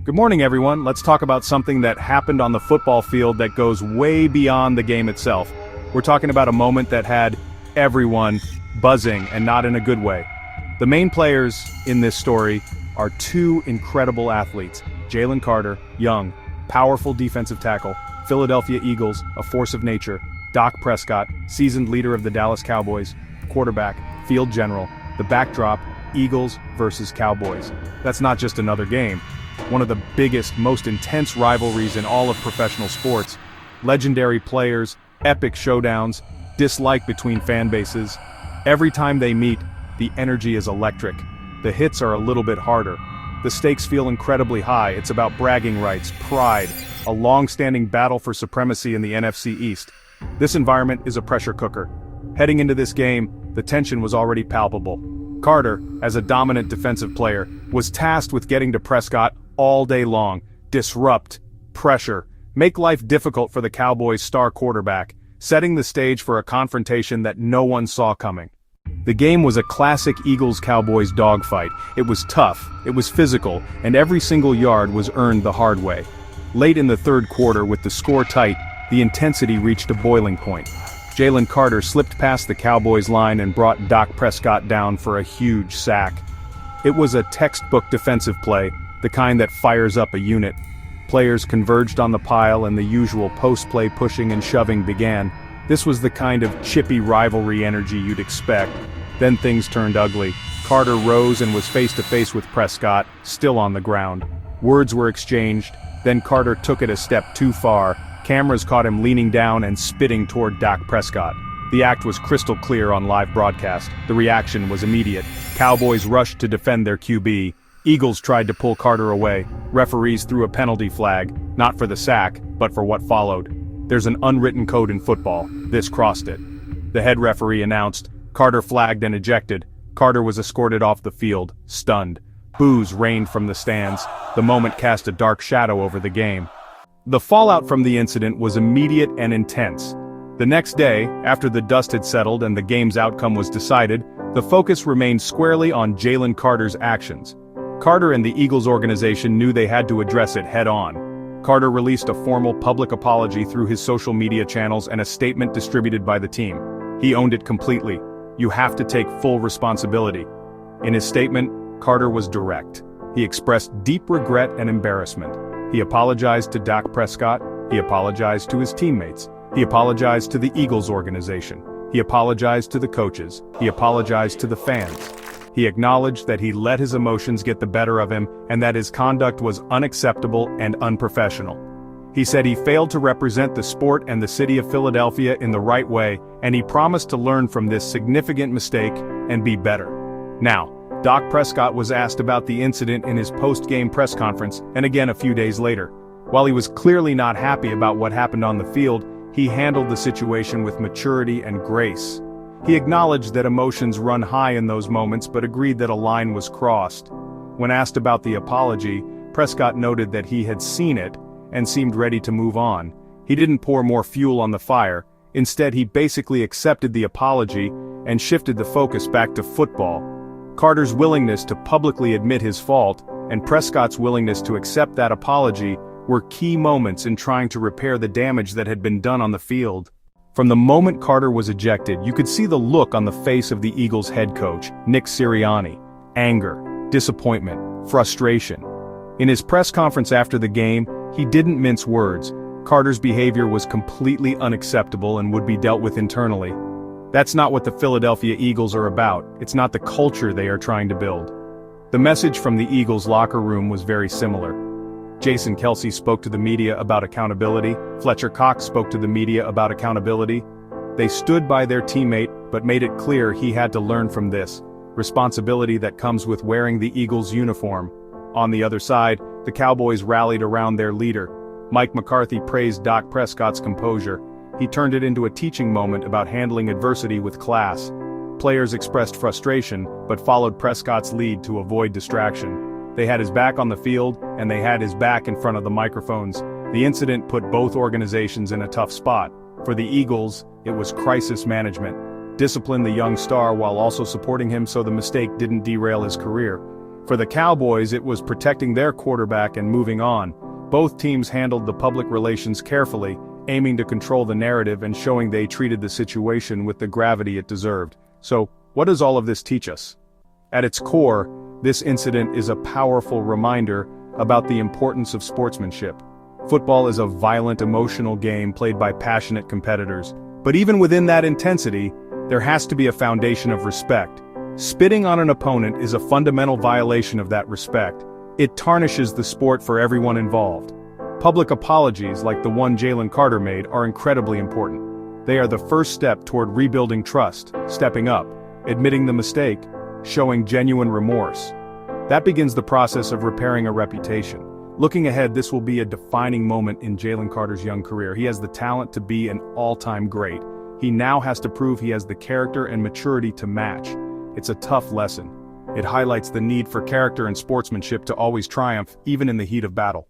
Good morning, everyone. Let's talk about something that happened on the football field that goes way beyond the game itself. We're talking about a moment that had everyone buzzing, and not in a good way. The main players in this story are two incredible athletes. Jalen Carter, young, powerful defensive tackle, Philadelphia Eagles, a force of nature. Dak Prescott, seasoned leader of the Dallas Cowboys, quarterback, field general. The backdrop, Eagles versus Cowboys. That's not just another game. One of the biggest, most intense rivalries in all of professional sports. Legendary players, epic showdowns, dislike between fan bases. Every time they meet, the energy is electric. The hits are a little bit harder. The stakes feel incredibly high. It's about bragging rights, pride, a long-standing battle for supremacy in the NFC East. This environment is a pressure cooker. Heading into this game, the tension was already palpable. Carter, as a dominant defensive player, was tasked with getting to Prescott all day long, disrupt, pressure, make life difficult for the Cowboys' star quarterback, setting the stage for a confrontation that no one saw coming. The game was a classic Eagles-Cowboys dogfight. It was tough, it was physical, and every single yard was earned the hard way. Late in the third quarter, with the score tight, the intensity reached a boiling point. Jalen Carter slipped past the Cowboys' line and brought Dak Prescott down for a huge sack. It was a textbook defensive play, the kind that fires up a unit. Players converged on the pile and the usual post-play pushing and shoving began. This was the kind of chippy rivalry energy you'd expect. Then things turned ugly. Carter rose and was face-to-face with Prescott, still on the ground. Words were exchanged, then Carter took it a step too far. Cameras caught him leaning down and spitting toward Dak Prescott. The act was crystal clear on live broadcast. The reaction was immediate. Cowboys rushed to defend their QB. Eagles tried to pull Carter away. Referees threw a penalty flag, not for the sack, but for what followed. There's an unwritten code in football. This crossed it. The head referee announced, Carter flagged and ejected. Carter was escorted off the field, stunned. Boos rained from the stands. The moment cast a dark shadow over the game. The fallout from the incident was immediate and intense. The next day, after the dust had settled and the game's outcome was decided, the focus remained squarely on Jalen Carter's actions. Carter and the Eagles organization knew they had to address it head-on. Carter released a formal public apology through his social media channels and a statement distributed by the team. He owned it completely. You have to take full responsibility. In his statement, Carter was direct. He expressed deep regret and embarrassment. He apologized to Dak Prescott. He apologized to his teammates. He apologized to the Eagles organization. He apologized to the coaches. He apologized to the fans. He acknowledged that he let his emotions get the better of him and that his conduct was unacceptable and unprofessional. He said he failed to represent the sport and the city of Philadelphia in the right way, and he promised to learn from this significant mistake and be better. Now, Dak Prescott was asked about the incident in his post-game press conference, and again a few days later. While he was clearly not happy about what happened on the field, he handled the situation with maturity and grace. He acknowledged that emotions run high in those moments but agreed that a line was crossed. When asked about the apology, Prescott noted that he had seen it and seemed ready to move on. He didn't pour more fuel on the fire. Instead, he basically accepted the apology and shifted the focus back to football. Carter's willingness to publicly admit his fault and Prescott's willingness to accept that apology were key moments in trying to repair the damage that had been done on the field. From the moment Carter was ejected, you could see the look on the face of the Eagles' head coach, Nick Sirianni. Anger, disappointment, frustration. In his press conference after the game, he didn't mince words. Carter's behavior was completely unacceptable and would be dealt with internally. That's not what the Philadelphia Eagles are about. It's not the culture they are trying to build. The message from the Eagles' locker room was very similar. Jason Kelce spoke to the media about accountability. Fletcher Cox spoke to the media about accountability. They stood by their teammate, but made it clear he had to learn from this responsibility that comes with wearing the Eagles' uniform. On the other side, the Cowboys rallied around their leader. Mike McCarthy praised Dak Prescott's composure. He turned it into a teaching moment about handling adversity with class. Players expressed frustration, but followed Prescott's lead to avoid distraction. They had his back on the field, and they had his back in front of the microphones. The incident put both organizations in a tough spot. For the Eagles, it was crisis management. Discipline the young star while also supporting him so the mistake didn't derail his career. For the Cowboys, it was protecting their quarterback and moving on. Both teams handled the public relations carefully, aiming to control the narrative and showing they treated the situation with the gravity it deserved. So, what does all of this teach us? At its core, this incident is a powerful reminder about the importance of sportsmanship. Football is a violent, emotional game played by passionate competitors. But even within that intensity, there has to be a foundation of respect. Spitting on an opponent is a fundamental violation of that respect. It tarnishes the sport for everyone involved. Public apologies like the one Jalen Carter made are incredibly important. They are the first step toward rebuilding trust, stepping up, admitting the mistake, showing genuine remorse. That begins the process of repairing a reputation. Looking ahead, this will be a defining moment in Jalen Carter's young career. He has the talent to be an all-time great. He now has to prove he has the character and maturity to match. It's a tough lesson. It highlights the need for character and sportsmanship to always triumph, even in the heat of battle.